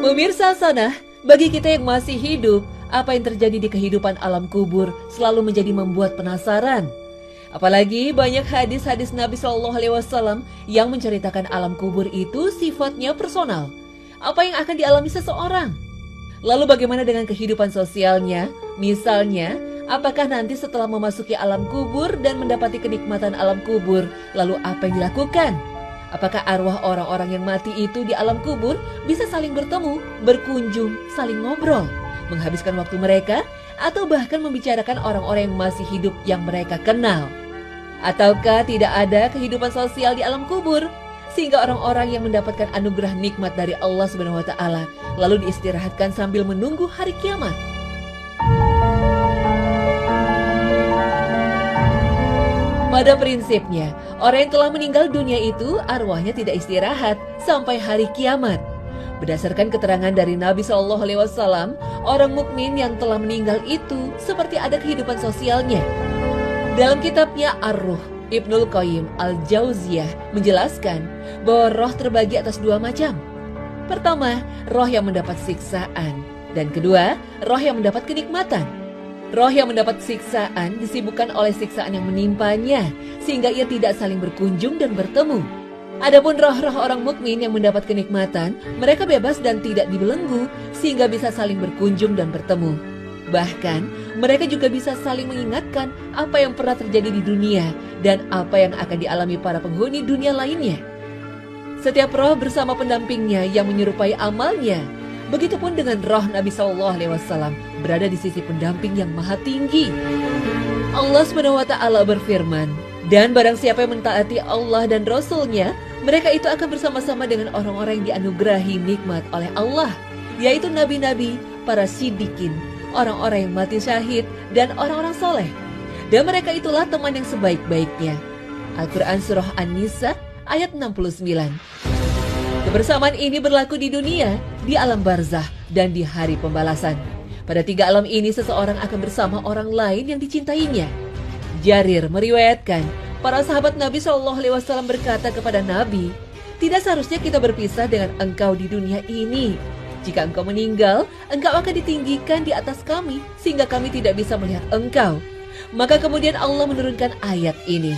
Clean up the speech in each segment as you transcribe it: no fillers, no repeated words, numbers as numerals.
Pemirsa sana, bagi kita yang masih hidup, apa yang terjadi di kehidupan alam kubur selalu menjadi membuat penasaran. Apalagi banyak hadis-hadis Nabi Shallallahu Alaihi Wasallam yang menceritakan alam kubur itu sifatnya personal. Apa yang akan dialami seseorang? Lalu bagaimana dengan kehidupan sosialnya? Misalnya, apakah nanti setelah memasuki alam kubur dan mendapati kenikmatan alam kubur, lalu apa yang dilakukan? Apakah arwah orang-orang yang mati itu di alam kubur bisa saling bertemu, berkunjung, saling ngobrol, menghabiskan waktu mereka, atau bahkan membicarakan orang-orang yang masih hidup yang mereka kenal? Ataukah tidak ada kehidupan sosial di alam kubur, sehingga orang-orang yang mendapatkan anugerah nikmat dari Allah Subhanahu wa Ta'ala lalu diistirahatkan sambil menunggu hari kiamat? Pada prinsipnya, orang yang telah meninggal dunia itu arwahnya tidak istirahat sampai hari kiamat. Berdasarkan keterangan dari Nabi Shallallahu Alaihi Wasallam, orang mukmin yang telah meninggal itu seperti ada kehidupan sosialnya. Dalam kitabnya Ar-Ruh, Ibnul Qayyim Al-Jauziyah menjelaskan bahwa roh terbagi atas dua macam. Pertama, roh yang mendapat siksaan, dan kedua, roh yang mendapat kenikmatan. Roh yang mendapat siksaan disibukkan oleh siksaan yang menimpanya, sehingga ia tidak saling berkunjung dan bertemu. Adapun roh-roh orang mukmin yang mendapat kenikmatan, mereka bebas dan tidak dibelenggu, sehingga bisa saling berkunjung dan bertemu. Bahkan, mereka juga bisa saling mengingatkan apa yang pernah terjadi di dunia dan apa yang akan dialami para penghuni dunia lainnya. Setiap roh bersama pendampingnya yang menyerupai amalnya. Begitupun dengan roh Nabi Shallallahu Alaihi Wasallam berada di sisi pendamping yang maha tinggi. Allah Subhanahu wa Ta'ala berfirman, dan barang siapa yang mentaati Allah dan Rasul-Nya, mereka itu akan bersama-sama dengan orang-orang yang dianugerahi nikmat oleh Allah, yaitu nabi-nabi, para siddiqin, orang-orang yang mati syahid, dan orang-orang soleh. Dan mereka itulah teman yang sebaik-baiknya. Al-Quran Surah An-Nisa ayat 69. Kebersamaan ini berlaku di dunia, di alam barzah, dan di hari pembalasan. Pada tiga alam ini seseorang akan bersama orang lain yang dicintainya. Jarir meriwayatkan, para sahabat Nabi Shallallahu Alaihi Wasallam berkata kepada Nabi, tidak seharusnya kita berpisah dengan engkau di dunia ini. Jika engkau meninggal, engkau akan ditinggikan di atas kami, sehingga kami tidak bisa melihat engkau. Maka kemudian Allah menurunkan ayat ini.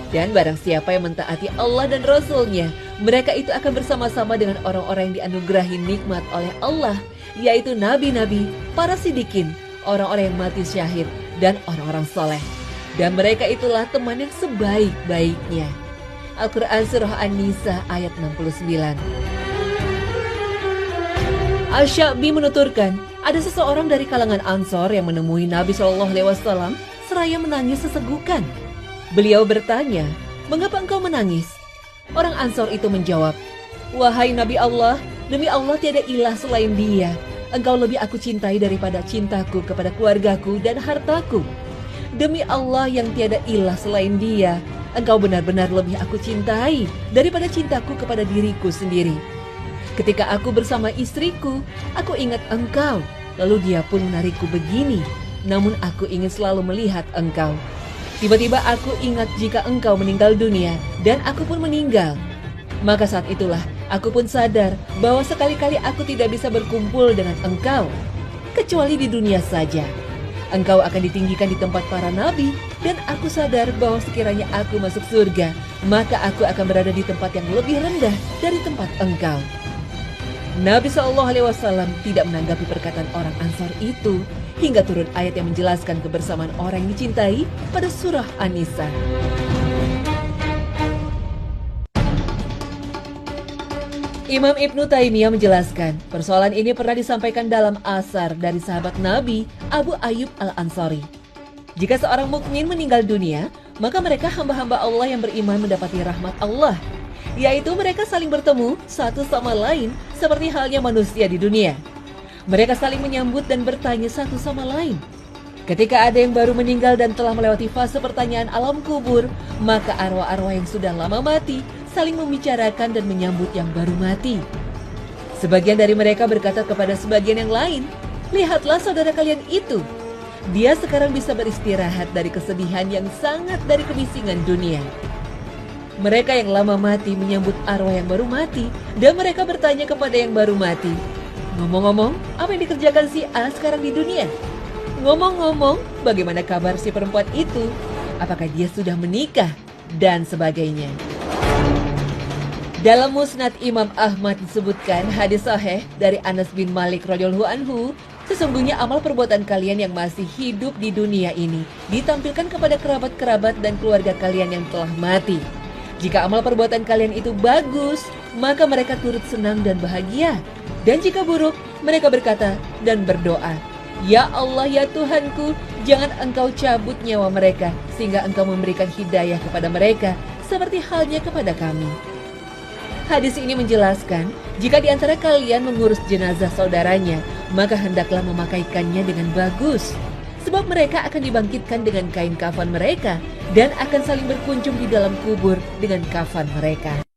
Dan barang siapa yang mentaati Allah dan Rasul-Nya, mereka itu akan bersama-sama dengan orang-orang yang dianugerahi nikmat oleh Allah, yaitu nabi-nabi, para siddiqin, orang-orang yang mati syahid, dan orang-orang soleh. Dan mereka itulah teman yang sebaik-baiknya. Al-Quran Surah An-Nisa ayat 69. Asy-Sya'bi menuturkan, ada seseorang dari kalangan Ansor yang menemui Nabi Shallallahu Alaihi Wasallam seraya menangis sesegukan. Beliau bertanya, mengapa engkau menangis? Orang Ansor itu menjawab, wahai Nabi Allah, demi Allah tiada ilah selain Dia. Engkau lebih aku cintai daripada cintaku kepada keluargaku dan hartaku. Demi Allah yang tiada ilah selain Dia, engkau benar-benar lebih aku cintai daripada cintaku kepada diriku sendiri. Ketika aku bersama istriku, aku ingat engkau, lalu dia pun menarikku begini, namun aku ingin selalu melihat engkau. Tiba-tiba aku ingat jika engkau meninggal dunia dan aku pun meninggal. Maka saat itulah aku pun sadar bahwa sekali-kali aku tidak bisa berkumpul dengan engkau, kecuali di dunia saja. Engkau akan ditinggikan di tempat para nabi, dan aku sadar bahwa sekiranya aku masuk surga, maka aku akan berada di tempat yang lebih rendah dari tempat engkau. Nabi Shallallahu Alaihi Wasallam tidak menanggapi perkataan orang Ansar itu, hingga turun ayat yang menjelaskan kebersamaan orang yang dicintai pada surah An-Nisa. Imam Ibnu Taimiyah menjelaskan, persoalan ini pernah disampaikan dalam asar dari sahabat Nabi Abu Ayyub Al-Ansari. Jika seorang mukmin meninggal dunia, maka mereka hamba-hamba Allah yang beriman mendapati rahmat Allah, yaitu mereka saling bertemu satu sama lain seperti halnya manusia di dunia. Mereka saling menyambut dan bertanya satu sama lain. Ketika ada yang baru meninggal dan telah melewati fase pertanyaan alam kubur, maka arwah-arwah yang sudah lama mati saling membicarakan dan menyambut yang baru mati. Sebagian dari mereka berkata kepada sebagian yang lain, lihatlah saudara kalian itu. Dia sekarang bisa beristirahat dari kesedihan yang sangat dari kebisingan dunia. Mereka yang lama mati menyambut arwah yang baru mati, dan mereka bertanya kepada yang baru mati, Ngomong-ngomong, apa yang dikerjakan si A sekarang di dunia? Ngomong-ngomong, bagaimana kabar si perempuan itu? Apakah dia sudah menikah? Dan sebagainya. Dalam Musnad Imam Ahmad disebutkan hadis sahih dari Anas bin Malik radhiyallahu anhu, sesungguhnya amal perbuatan kalian yang masih hidup di dunia ini ditampilkan kepada kerabat-kerabat dan keluarga kalian yang telah mati. Jika amal perbuatan kalian itu bagus, maka mereka turut senang dan bahagia. Dan jika buruk, mereka berkata dan berdoa, "Ya Allah, ya Tuhanku, jangan Engkau cabut nyawa mereka, sehingga Engkau memberikan hidayah kepada mereka, seperti halnya kepada kami." Hadis ini menjelaskan, jika di antara kalian mengurus jenazah saudaranya, maka hendaklah memakaikannya dengan bagus. Sebab mereka akan dibangkitkan dengan kain kafan mereka, dan akan saling berkunjung di dalam kubur dengan kafan mereka.